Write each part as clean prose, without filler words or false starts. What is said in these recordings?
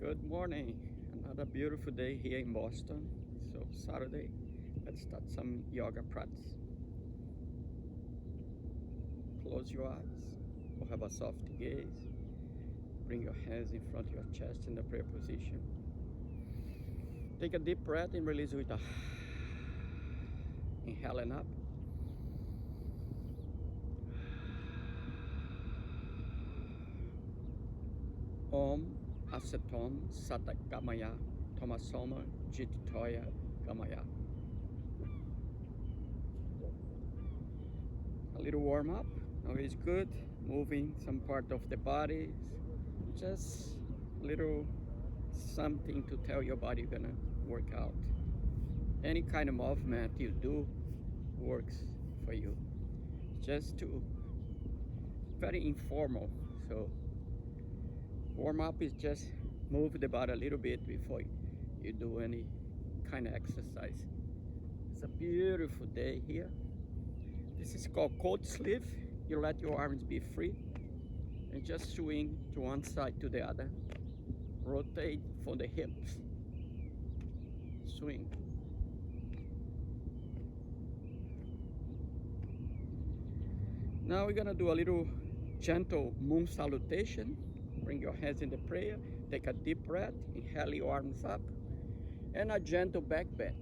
Good morning. Another beautiful day here in Boston. So Saturday, let's start some yoga practice. Close your eyes or have a soft gaze. Bring your hands in front of your chest in the prayer position. Take a deep breath and release with a inhaling up. Om Asetom Satak Gamaya Tomasoma Jititoya Gamaya. A little warm up. Now it's good. Moving some part of the body. Just a little something to tell your body you're gonna work out. Any kind of movement you do works for you. Just to very informal. So warm up is just move the body a little bit before you do any kind of exercise. It's a beautiful day here. This is called cold sleeve. You let your arms be free and just swing to one side to the other. Rotate from the hips. Swing. Now we're gonna do a little gentle moon salutation. Bring your hands in the prayer. Take a deep breath. Inhale your arms up. And a gentle back bend.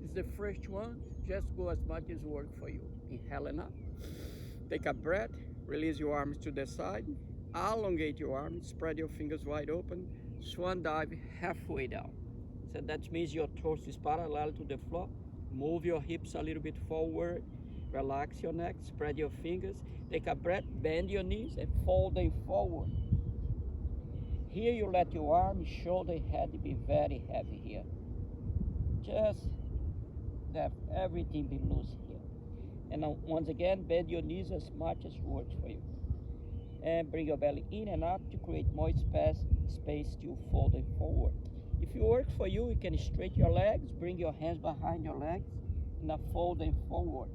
This is the first one. Just go as much as work for you. Inhaling up. Take a breath. Release your arms to the side. Elongate your arms. Spread your fingers wide open. Swan dive halfway down. So that means your torso is parallel to the floor. Move your hips a little bit forward. Relax your neck. Spread your fingers. Take a breath. Bend your knees and fold them forward. Here you let your arms, shoulder, head be very heavy here. Just let everything be loose here. And now once again, bend your knees as much as works for you. And bring your belly in and up to create more space to fold it forward. If it works for you, you can straighten your legs, bring your hands behind your legs, and now fold them forward.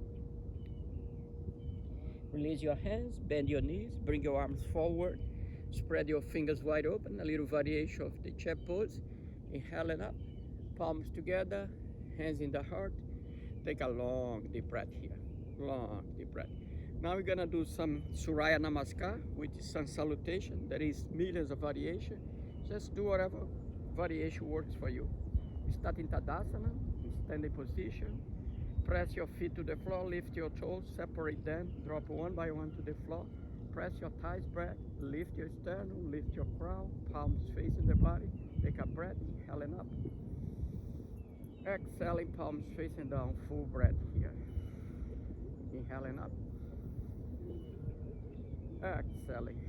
Release your hands, bend your knees, bring your arms forward. Spread your fingers wide open, a little variation of the chair pose. Inhaling up, palms together, hands in the heart. Take a long deep breath here, long deep breath. Now we're gonna do some Surya Namaskar, which is sun salutation. There is millions of variation. Just do whatever variation works for you. Start in Tadasana, in standing position. Press your feet to the floor, lift your toes, separate them, drop one by one to the floor. Press your thighs back, lift your sternum, lift your crown, palms facing the body. Take a breath, inhaling up. Exhaling, palms facing down, full breath here. Inhaling up. Exhaling.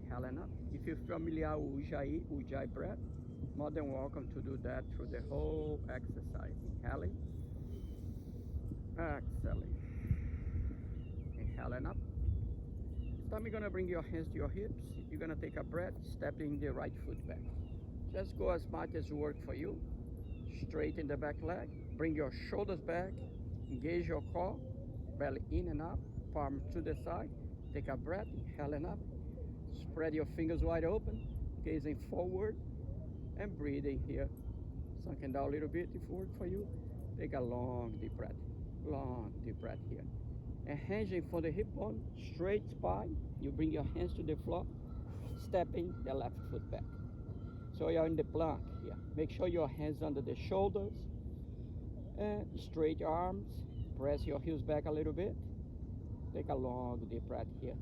Inhaling up. If you're familiar with Ujjayi breath, more than welcome to do that through the whole exercise. Inhaling. Exhaling. Inhaling up. This time you're gonna bring your hands to your hips. You're gonna take a breath, stepping the right foot back. Just go as much as works for you. Straighten the back leg. Bring your shoulders back. Engage your core. Belly in and up. Palms to the side. Take a breath, inhaling up. Spread your fingers wide open. Gazing forward. And breathing here. Sunken down a little bit if it works for you. Take a long deep breath. Long deep breath here. And hinging for the hip bone, straight spine. You bring your hands to the floor, stepping the left foot back. So you're in the plank here. Make sure your hands under the shoulders, and straight your arms. Press your heels back a little bit. Take a long deep breath here.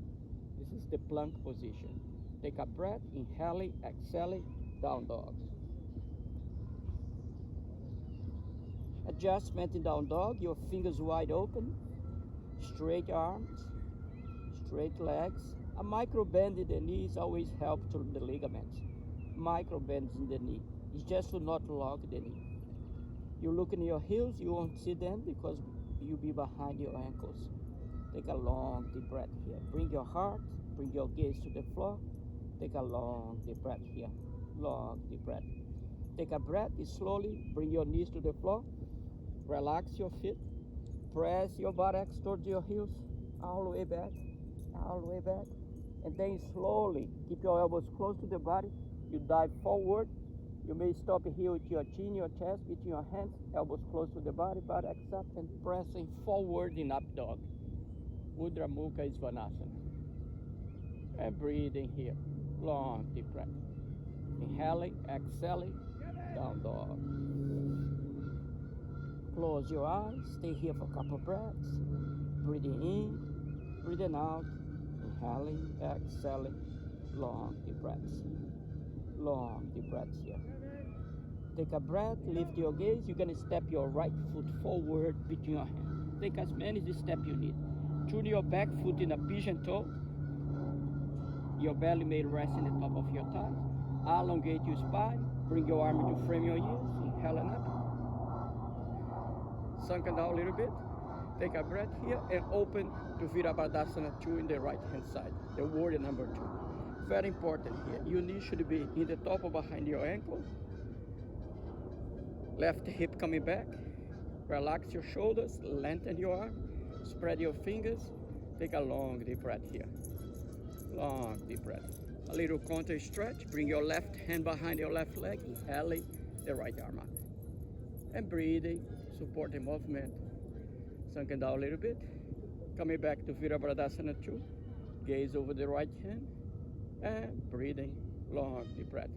This is the plank position. Take a breath, inhaling, exhaling, down dog. Adjustment in down dog, your fingers wide open. Straight arms, straight legs. A micro bend in the knees always helps to the ligaments. Micro bends in the knee. It's just to not lock the knee. You look in your heels, you won't see them because you'll be behind your ankles. Take a long deep breath here. Bring your heart, bring your gaze to the floor. Take a long deep breath here. Long deep breath. Take a breath slowly. Bring your knees to the floor. Relax your feet. Press your buttocks towards your heels, all the way back, all the way back. And then slowly, keep your elbows close to the body. You dive forward. You may stop here with your chin, your chest, between your hands, elbows close to the body, but accept and pressing forward in up dog. Urdhva Mukha Svanasana. And breathing here. Long, deep breath. Inhaling, exhaling, down dog. Close your eyes, stay here for a couple breaths. Breathing in, breathing out, inhaling, exhaling, long deep breaths. Long deep breaths here. Take a breath, lift your gaze. You're gonna step your right foot forward between your hands. Take as many steps you need. Turn your back foot in a pigeon toe. Your belly may rest in the top of your thighs. Elongate your spine. Bring your arm to frame your ears. Inhaling up. Sunken down a little bit. Take a breath here and open to Virabhadasana 2 in the right hand side. The warrior number 2. Very important here. Your knee should be in the top or behind your ankle. Left hip coming back. Relax your shoulders. Lengthen your arm. Spread your fingers. Take a long deep breath here. Long deep breath. A little counter stretch. Bring your left hand behind your left leg. Inhaling the right arm up. And breathing. Support the movement. Sunken down a little bit. Coming back to Virabhadasana 2. Gaze over the right hand. And breathing. Long deep breath.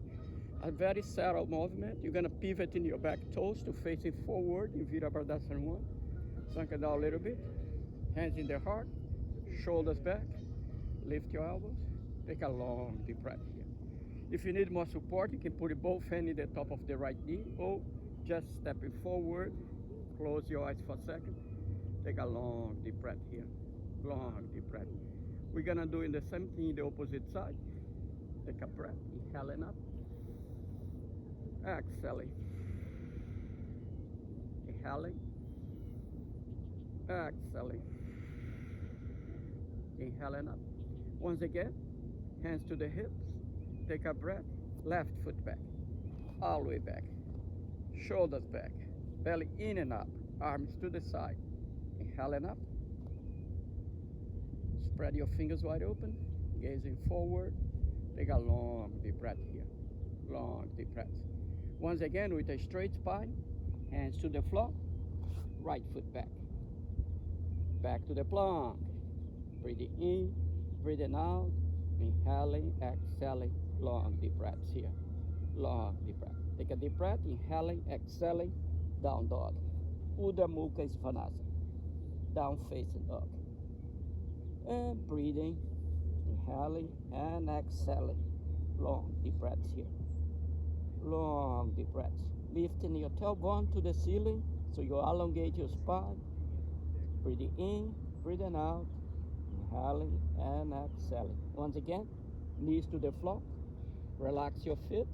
A very subtle movement. You're going to pivot in your back toes to facing forward in Virabhadasana 1. Sunken down a little bit. Hands in the heart. Shoulders back. Lift your elbows. Take a long deep breath here. If you need more support, you can put both hands in the top of the right knee or just stepping forward. Close your eyes for a second. Take a long deep breath here. Long deep breath. We're gonna do the same thing in the opposite side. Take a breath. Inhaling up. Exhaling. Inhaling. Exhaling. Inhaling up. Once again, hands to the hips. Take a breath. Left foot back. All the way back. Shoulders back. Belly in and up. Arms to the side. Inhaling up. Spread your fingers wide open. Gazing forward. Take a long deep breath here. Long deep breaths. Once again with a straight spine. Hands to the floor. Right foot back. Back to the plank. Breathing in. Breathing out. Inhaling. Exhaling. Long deep breaths here. Long deep breath. Take a deep breath. Inhaling. Exhaling. Down dog. Urdhva Mukha Svanasana. Down facing dog. And breathing. Inhaling and exhaling. Long deep breaths here. Long deep breaths. Lifting your tailbone to the ceiling so you elongate your spine. Breathing in, breathing out. Inhaling and exhaling. Once again, knees to the floor. Relax your feet.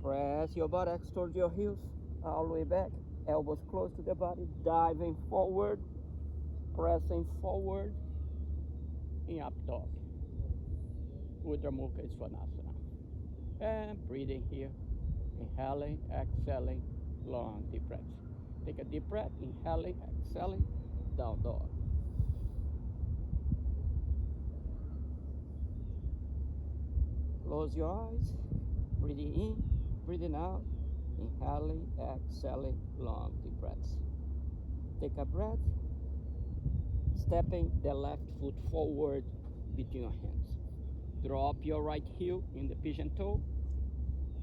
Press your buttocks towards your heels. All the way back. Elbows close to the body. Diving forward. Pressing forward. In up dog. Urdhva Mukha Svanasana. And breathing here. Inhaling, exhaling, long deep breaths. Take a deep breath. Inhaling, exhaling, down dog. Close your eyes. Breathing in, breathing out. Inhaling, exhaling, long deep breaths. Take a breath. Stepping the left foot forward between your hands. Drop your right heel in the pigeon toe.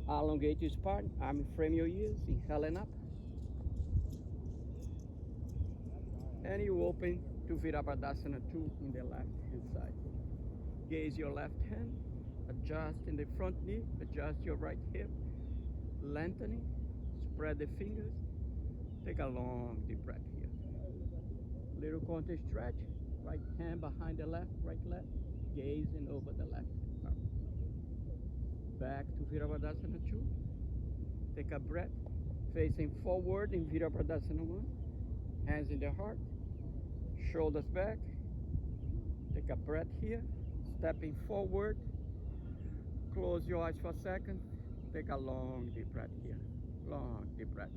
Elongate your spine. Arm frame your ears. Inhaling up. And you open to Virabhadasana 2 in the left hand side. Gaze your left hand. Adjust in the front knee. Adjust your right hip. Lengthening. Spread the fingers. Take a long deep breath here. Little counter stretch. Right hand behind the left, right leg. Gazing over the left arm. Back to Virabhadasana 2. Take a breath. Facing forward in Virabhadasana 1. Hands in the heart. Shoulders back. Take a breath here. Stepping forward. Close your eyes for a second. Take a long deep breath here. Long deep breath.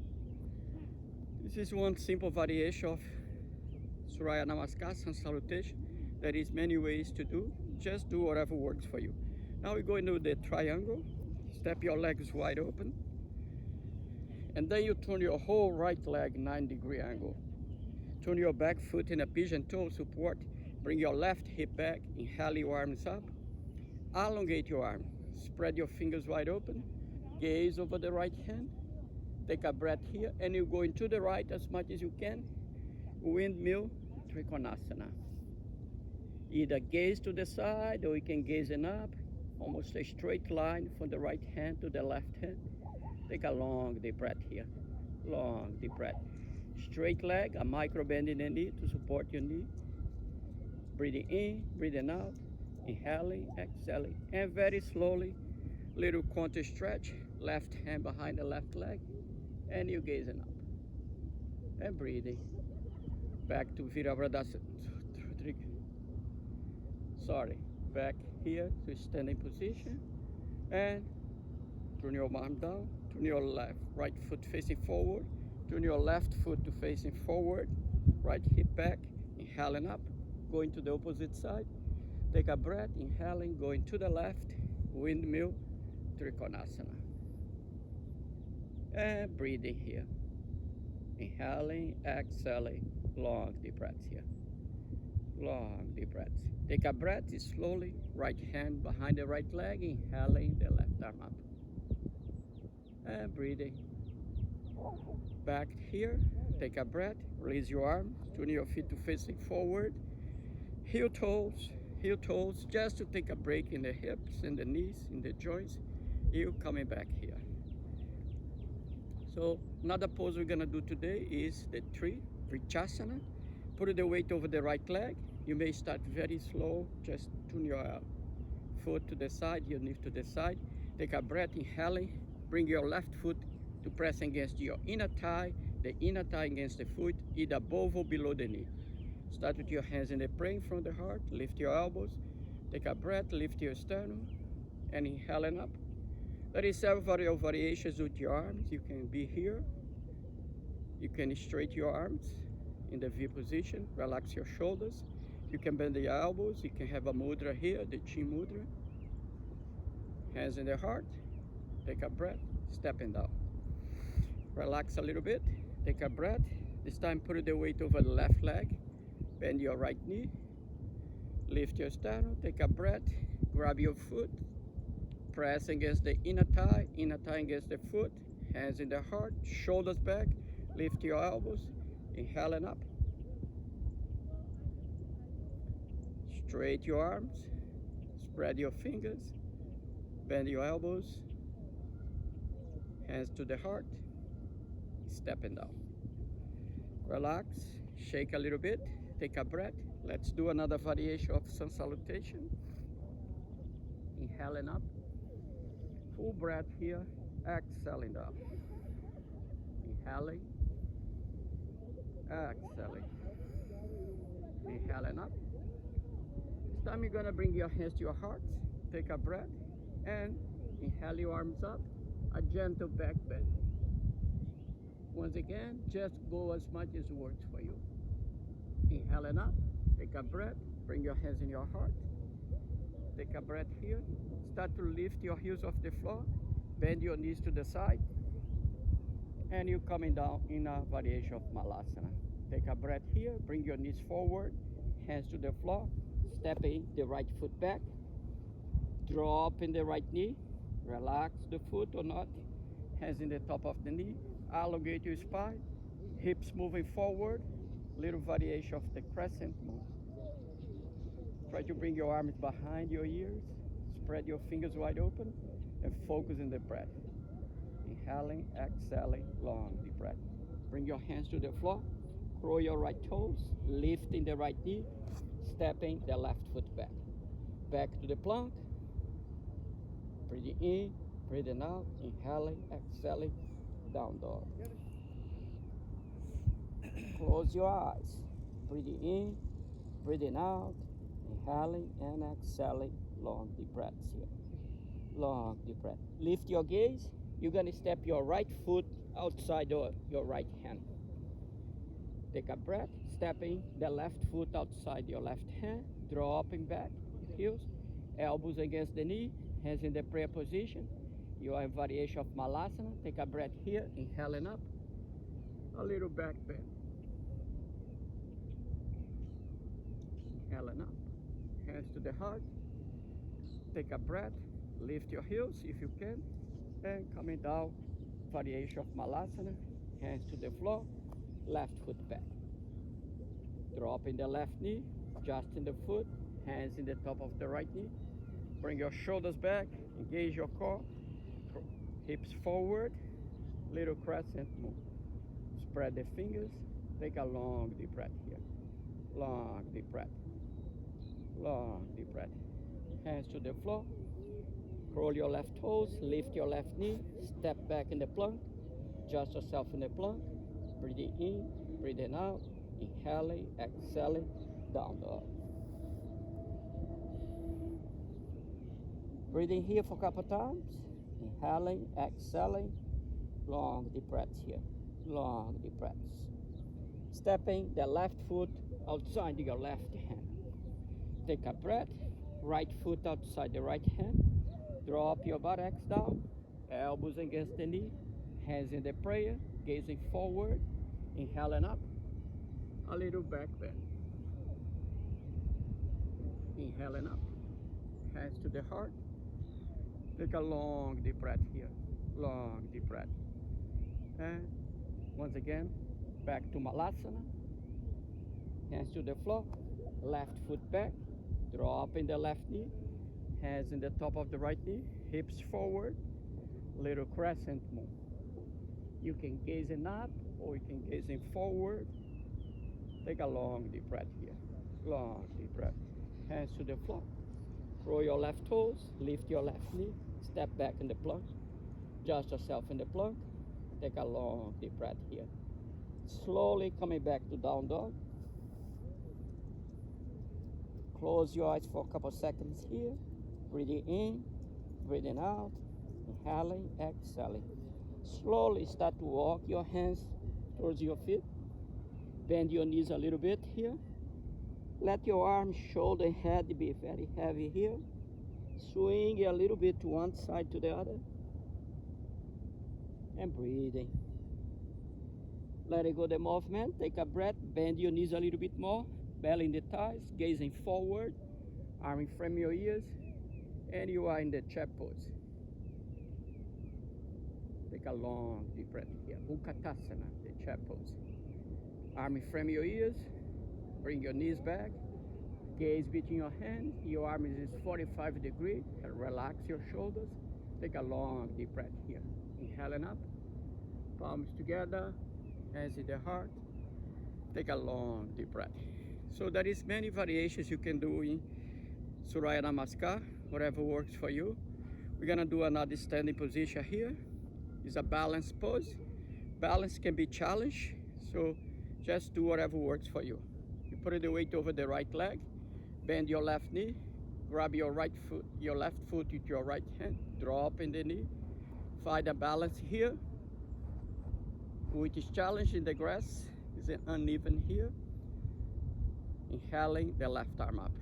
This is one simple variation of Surya Namaskar, Sun Salutation. There is many ways to do. Just do whatever works for you. Now we go into the triangle. Step your legs wide open. And then you turn your whole right leg 9-degree angle. Turn your back foot in a pigeon toe support. Bring your left hip back. Inhale your arms up. Elongate your arm. Spread your fingers wide open. Gaze over the right hand. Take a breath here. And you go into the right as much as you can. Windmill Trikonasana. Either gaze to the side or you can gaze in up. Almost a straight line from the right hand to the left hand. Take a long deep breath here. Long deep breath. Straight leg, a micro bend in the knee to support your knee. Breathing in, breathing out. Inhaling, exhaling. And very slowly, little counter stretch. Left hand behind the left leg. And you gazing up. And breathing. Back to Virabhadasana. Back here to standing position. And turn your arm down. Turn your right foot facing forward. Turn your left foot to facing forward. Right hip back. Inhaling up. Going to the opposite side. Take a breath. Inhaling. Going to the left. Windmill Trikonasana. And breathing here. Inhaling. Exhaling. Long deep breaths here. Long deep breaths. Take a breath slowly. Right hand behind the right leg. Inhaling the left arm up. And breathing. Back here. Take a breath. Release your arm. Turn your feet to facing forward. Heel toes. Heel toes. Just to take a break in the hips and the knees, in the joints. You coming back here. So another pose we're going to do today is the tree, Vricchasana. Put the weight over the right leg. You may start very slow. Just turn your foot to the side, your knee to the side. Take a breath, inhaling. Bring your left foot to press against your inner thigh, the inner thigh against the foot, either above or below the knee. Start with your hands in the praying from the heart. Lift your elbows. Take a breath, lift your sternum, and inhaling up. There is several variations with your arms. You can be here. You can straighten your arms in the V position. Relax your shoulders. You can bend the elbows. You can have a mudra here, the chin mudra. Hands in the heart. Take a breath. Stepping down. Relax a little bit. Take a breath. This time put the weight over the left leg. Bend your right knee. Lift your sternum. Take a breath. Grab your foot. Press against the inner thigh against the foot. Hands in the heart. Shoulders back. Lift your elbows. Inhaling up. Straighten your arms. Spread your fingers. Bend your elbows. Hands to the heart. Stepping down. Relax. Shake a little bit. Take a breath. Let's do another variation of sun salutation. Inhaling up. Full breath here. Exhaling down. Inhaling. Exhaling. Inhaling up. This time you're going to bring your hands to your heart. Take a breath. And inhale your arms up. A gentle back bend. Once again, just go as much as works for you. Inhaling up. Take a breath. Bring your hands in your heart. Take a breath here. Start to lift your heels off the floor. Bend your knees to the side. And you're coming down in a variation of Malasana. Take a breath here. Bring your knees forward. Hands to the floor. Stepping the right foot back. Drop in the right knee. Relax the foot or not. Hands in the top of the knee. Elongate your spine. Hips moving forward. Little variation of the crescent move. Try to bring your arms behind your ears. Spread your fingers wide open and focus in the breath. Inhaling, exhaling, long deep breath. Bring your hands to the floor. Curl your right toes. Lifting the right knee. Stepping the left foot back. Back to the plank. Breathing in, breathing out. Inhaling, exhaling, down dog. Close your eyes. Breathing in, breathing out. Inhaling and exhaling. Long deep breaths here. Long deep breath. Lift your gaze. You're going to step your right foot outside your right hand. Take a breath. Stepping the left foot outside your left hand. Dropping back. heels, elbows against the knee, hands in the prayer position. You are in variation of Malasana. Take a breath here, inhaling up, a little back bend. Inhaling up, hands to the heart. Take a breath, lift your heels if you can, and coming down, variation of Malasana, hands to the floor, left foot back. Drop in the left knee, adjusting the foot, hands in the top of the right knee. Bring your shoulders back, engage your core, hips forward, little crescent move. Spread the fingers, take a long deep breath here. Long deep breath. Long deep breath. Hands to the floor. Curl your left toes, lift your left knee, step back in the plank. Adjust yourself in the plank. Breathing in, breathing out. Inhaling, exhaling, down dog. Breathing here for a couple times. Inhaling, exhaling, long deep breaths here. Long deep breaths. Stepping the left foot outside your left hand. Take a breath. Right foot outside the right hand. Drop your buttocks down. Elbows against the knee. Hands in the prayer. Gazing forward. Inhaling up. A little back bend. Inhaling up. Hands to the heart. Take a long deep breath here. Long deep breath. And once again, back to Malasana. Hands to the floor. Left foot back. Drop in the left knee. Hands in the top of the right knee. Hips forward. Little crescent move. You can gaze in up or you can gaze in forward. Take a long deep breath here. Long deep breath. Hands to the floor. Roll your left toes. Lift your left knee. Step back in the plank. Adjust yourself in the plank. Take a long deep breath here. Slowly coming back to down dog. Close your eyes for a couple seconds here. Breathing in, breathing out. Inhaling, exhaling. Slowly start to walk your hands towards your feet. Bend your knees a little bit here. Let your arms, shoulder, head be very heavy here. Swing a little bit to one side to the other. And breathing. Let it go the movement. Take a breath. Bend your knees a little bit more. Belly in the thighs. Gazing forward. Arm in front of your ears. And you are in the chair pose. Take a long deep breath here. Utkatasana, the chair pose. Arm in front of your ears. Bring your knees back. Gaze between your hands. Your arm is 45 degrees. Relax your shoulders. Take a long deep breath here. Inhaling up. Palms together. Hands in the heart. Take a long deep breath. So there is many variations you can do in Surya Namaskar, whatever works for you. We're gonna do another standing position here. It's a balanced pose. Balance can be challenged, so just do whatever works for you. You put the weight over the right leg, bend your left knee, grab your right foot, your left foot with your right hand, drop in the knee. Find a balance here, which is challenging the grass, is uneven here. Inhaling the left arm up.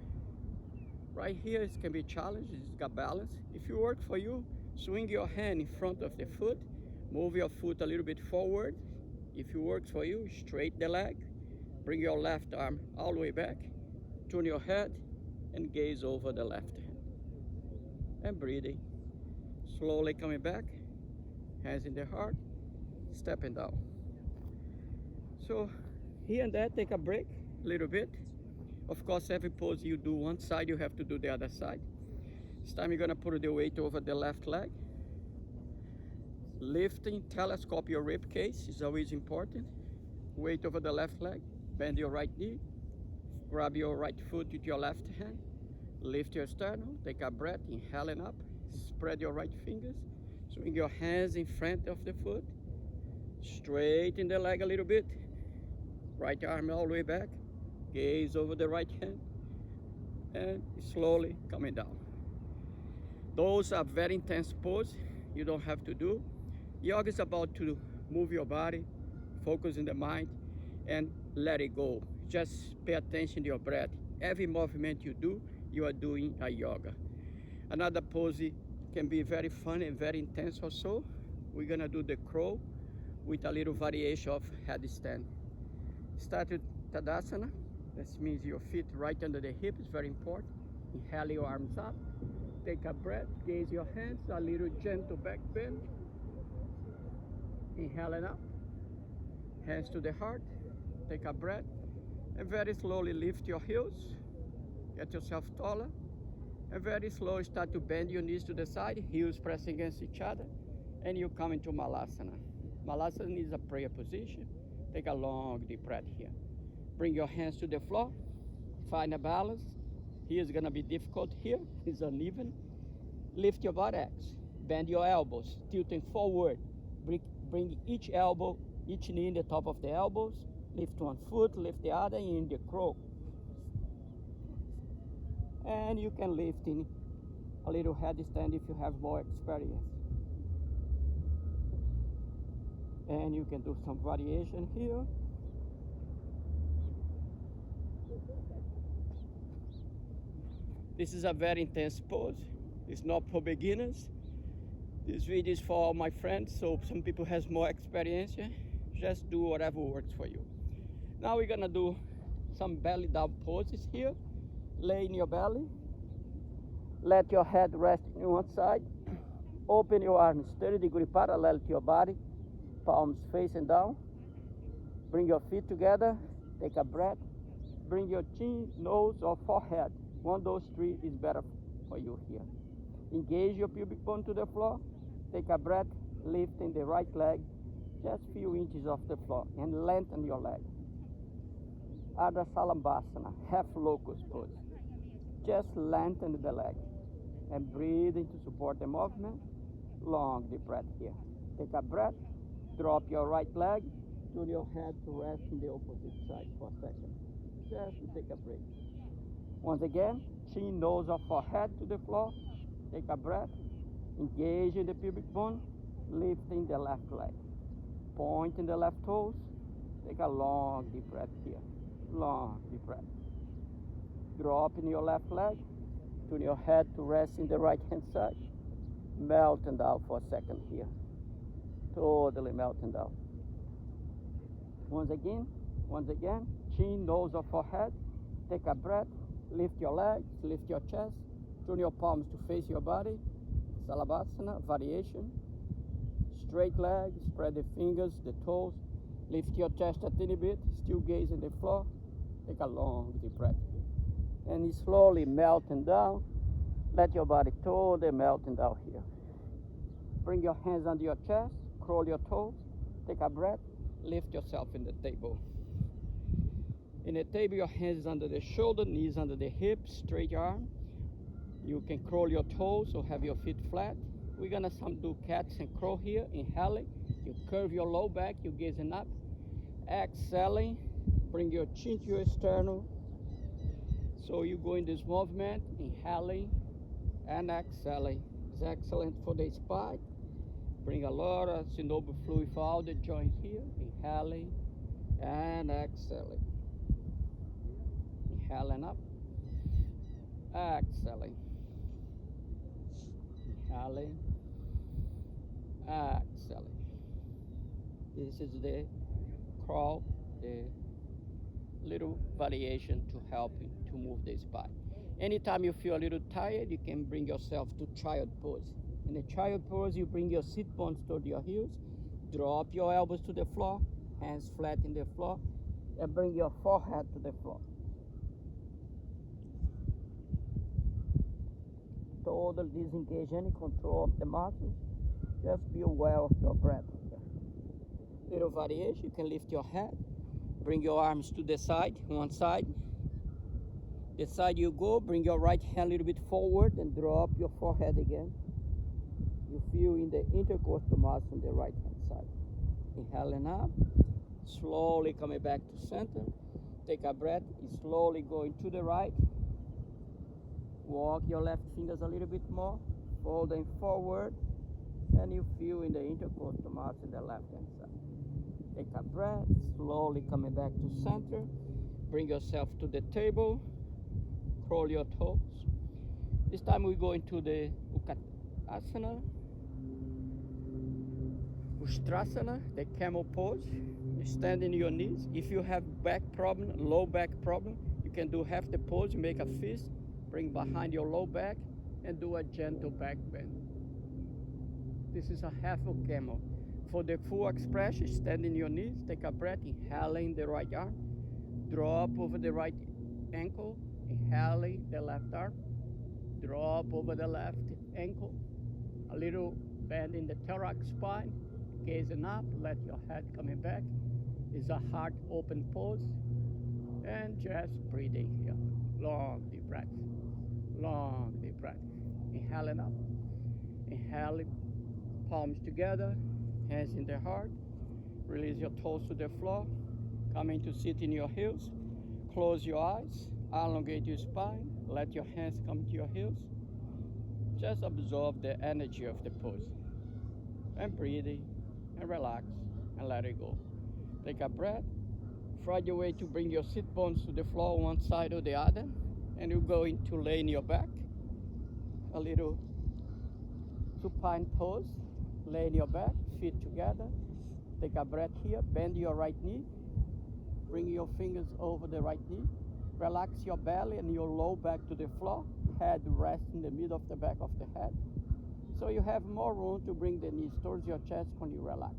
Right here it can be challenged, it's got balance. If it works for you, swing your hand in front of the foot, move your foot a little bit forward. If it works for you, straighten the leg, bring your left arm all the way back, turn your head and gaze over the left hand. And breathing. Slowly coming back, hands in the heart, stepping down. So here and there, take a break a little bit. Of course, every pose you do one side, you have to do the other side. This time you're gonna put the weight over the left leg. Lifting, telescope your rib cage is always important. Weight over the left leg, bend your right knee, grab your right foot with your left hand, lift your sternum, take a breath, inhaling up, spread your right fingers, swing your hands in front of the foot, straighten the leg a little bit, right arm all the way back, gaze over the right hand, and slowly coming down. Those are very intense poses. You don't have to do. Yoga is about to move your body, focus in the mind, and let it go. Just pay attention to your breath. Every movement you do, you are doing a yoga. Another pose can be very fun and very intense also. We're gonna do the crow with a little variation of headstand. Start with Tadasana. This means your feet right under the hip is very important. Inhale your arms up. Take a breath, gaze your hands, a little gentle back bend. Inhaling up. Hands to the heart. Take a breath. And very slowly lift your heels. Get yourself taller. And very slowly start to bend your knees to the side, heels pressing against each other. And you come into Malasana. Malasana is a prayer position. Take a long deep breath here. Bring your hands to the floor. Find a balance. Here is gonna be difficult here. It's uneven. Lift your buttocks. Bend your elbows, tilting forward. Bring each elbow, each knee in the top of the elbows. Lift one foot, lift the other in the crow. And you can lift in a little headstand if you have more experience. And you can do some variation here. This is a very intense pose. It's not for beginners. This video is for all my friends, so some people has more experience. Just do whatever works for you. Now we're gonna do some belly down poses here. Lay in your belly. Let your head rest in one side. Open your arms 30-degree parallel to your body. Palms facing down. Bring your feet together. Take a breath. Bring your chin, nose, or forehead. One of those three is better for you here. Engage your pubic bone to the floor. Take a breath, lifting the right leg just a few inches off the floor and lengthen your leg. Ardha Salabhasana, half locust pose. Just lengthen the leg and breathe in to support the movement. Long deep breath here. Take a breath, drop your right leg, turn your head to rest in the opposite side for a second. Just to take a break. Once again, chin, nose, or forehead to the floor. Take a breath. Engage in the pubic bone, lifting the left leg. Point in the left toes. Take a long deep breath here. Long deep breath. Drop in your left leg. Turn your head to rest in the right hand side. Melting down for a second here. Totally melting down. Once again, chin, nose, or forehead. Take a breath. Lift your legs, lift your chest. Turn your palms to face your body. Salabhasana, variation. Straight legs, spread the fingers, the toes. Lift your chest a tiny bit, still gazing the floor. Take a long deep breath. And slowly melting down. Let your body totally melting down here. Bring your hands under your chest, curl your toes. Take a breath, lift yourself in the table. In the table, your hands under the shoulder, knees under the hips, straight your arm. You can curl your toes or have your feet flat. We're gonna do cats and crow here. Inhaling, you curve your low back, you're gazing up. Exhaling, bring your chin to your sternum. So you go in this movement, inhaling and exhaling. It's excellent for the spine. Bring a lot of synovial fluid for all the joints here. Inhaling and exhaling. Inhaling up, exhaling. Inhaling, exhaling. This is the crawl, the little variation to help you to move the spine. Anytime you feel a little tired, you can bring yourself to child pose. In the child pose, you bring your sit bones toward your heels, drop your elbows to the floor, hands flat in the floor, and bring your forehead to the floor. Totally disengage any control of the muscles. Just be aware of your breath. Little variation, you can lift your head. Bring your arms to the side, one side. The side you go, bring your right hand a little bit forward and drop your forehead again. You feel in the intercostal muscle on the right hand side. Inhaling up, slowly coming back to center. Take a breath, slowly going to the right. Walk your left fingers a little bit more, folding forward, and you feel in the intercostal muscle on the left hand side. Take a breath, slowly coming back to center. Bring yourself to the table. Curl your toes. This time we go into the Utkatasana, Ustrasana, the camel pose. You stand in your knees. If you have back problem, low back problem, you can do half the pose. You make a fist, bring behind your low back, and do a gentle back bend. This is a half of camel. For the full expression, stand in your knees, take a breath, inhaling the right arm, drop over the right ankle, inhaling the left arm, drop over the left ankle, a little bend in the thorax spine, gazing up, let your head coming back. It's a heart open pose, and just breathing here. Long deep breath, long deep breath. Inhaling up, inhaling, palms together, hands in the heart. Release your toes to the floor, coming to sit in your heels. Close your eyes, elongate your spine, let your hands come to your heels. Just absorb the energy of the pose. And breathing, and relax, and let it go. Take a breath, find your way to bring your sit bones to the floor one side or the other, and you're going to lay in your back. A little supine pose, lay in your back, feet together. Take a breath here, bend your right knee, bring your fingers over the right knee, relax your belly and your low back to the floor, head rest in the middle of the back of the head. So you have more room to bring the knees towards your chest when you relax.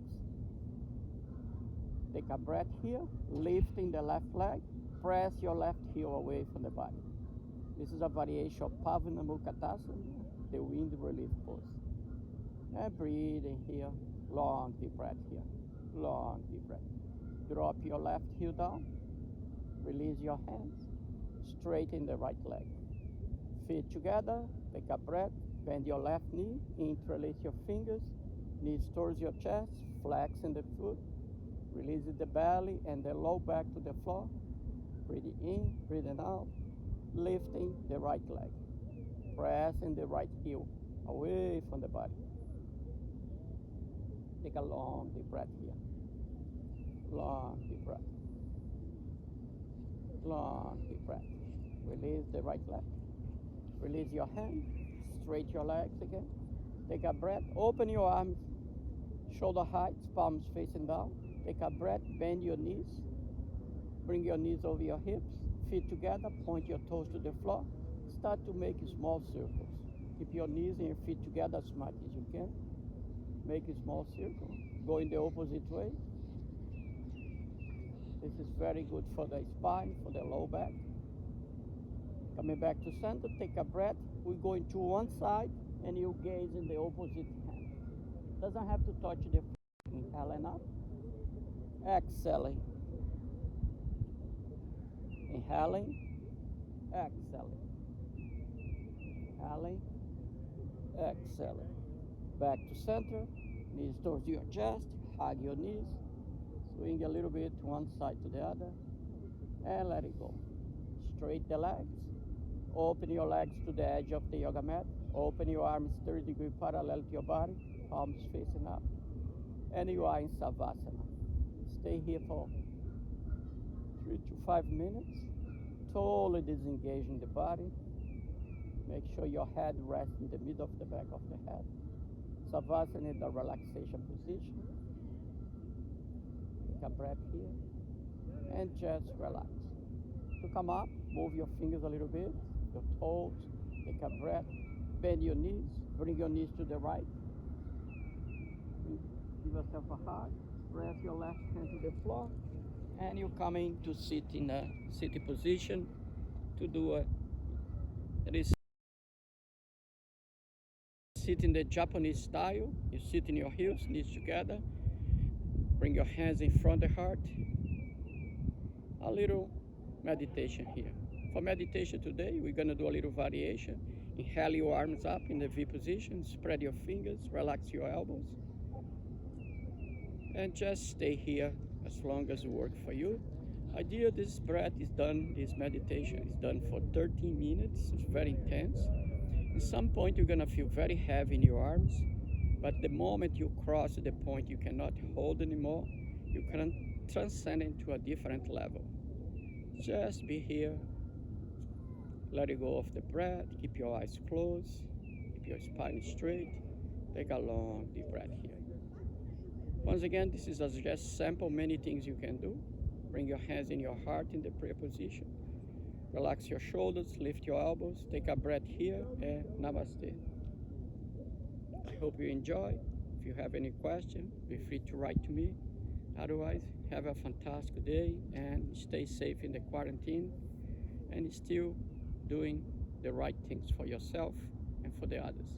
Take a breath here, lifting the left leg, press your left heel away from the body. This is a variation of Pavanamukatasana, the wind relief pose. And breathing here, long deep breath here, long deep breath. Drop your left heel down, release your hands, straighten the right leg. Feet together, take a breath, bend your left knee, interlace your fingers, knees towards your chest, flexing the foot, releasing the belly and the low back to the floor. Breathing in, breathing out, lifting the right leg, pressing the right heel away from the body. Take a long deep breath here. Long deep breath. Long deep breath. Release the right leg. Release your hand. Straight your legs again. Take a breath. Open your arms. Shoulder height. Palms facing down. Take a breath. Bend your knees. Bring your knees over your hips. Feet together. Point your toes to the floor. Start to make small circles. Keep your knees and your feet together as much as you can. Make a small circle. Go in the opposite way. This is very good for the spine, for the low back. Coming back to center, take a breath. We're going to one side and you gaze in the opposite hand. Doesn't have to touch the inhaling up. Exhaling. Inhaling. Exhaling. Inhaling. Exhaling. Back to center, knees towards your chest, hug your knees, swing a little bit one side to the other, and let it go. Straight the legs, open your legs to the edge of the yoga mat, open your arms 30 degrees parallel to your body, palms facing up, and you are in Savasana. Stay here for 3 to 5 minutes, totally disengaging the body. Make sure your head rests in the middle of the back of the head. Savasana is the relaxation position. Take a breath here and just relax. To come up, move your fingers a little bit, your toes, take a breath, bend your knees, bring your knees to the right. Give yourself a hug, press your left hand to the floor, and you're coming to sit in a sitting position to do a sit in the Japanese style. You sit in your heels, knees together. Bring your hands in front of the heart. A little meditation here. For meditation today, we're going to do a little variation. Inhale your arms up in the V position. Spread your fingers. Relax your elbows. And just stay here as long as it works for you. Idea this breath is done, this meditation is done for 13 minutes. It's very intense. At some point, you're going to feel very heavy in your arms, but the moment you cross the point you cannot hold anymore, you can transcend into a different level. Just be here Let it go of the breath. Keep your eyes closed. Keep your spine straight. Take a long deep breath here. Once again, this is just sample many things you can do. Bring your hands in your heart in the prayer position. Relax your shoulders, lift your elbows, take a breath here, and namaste. I hope you enjoy. If you have any question, be free to write to me. Otherwise, have a fantastic day and stay safe in the quarantine and still doing the right things for yourself and for the others.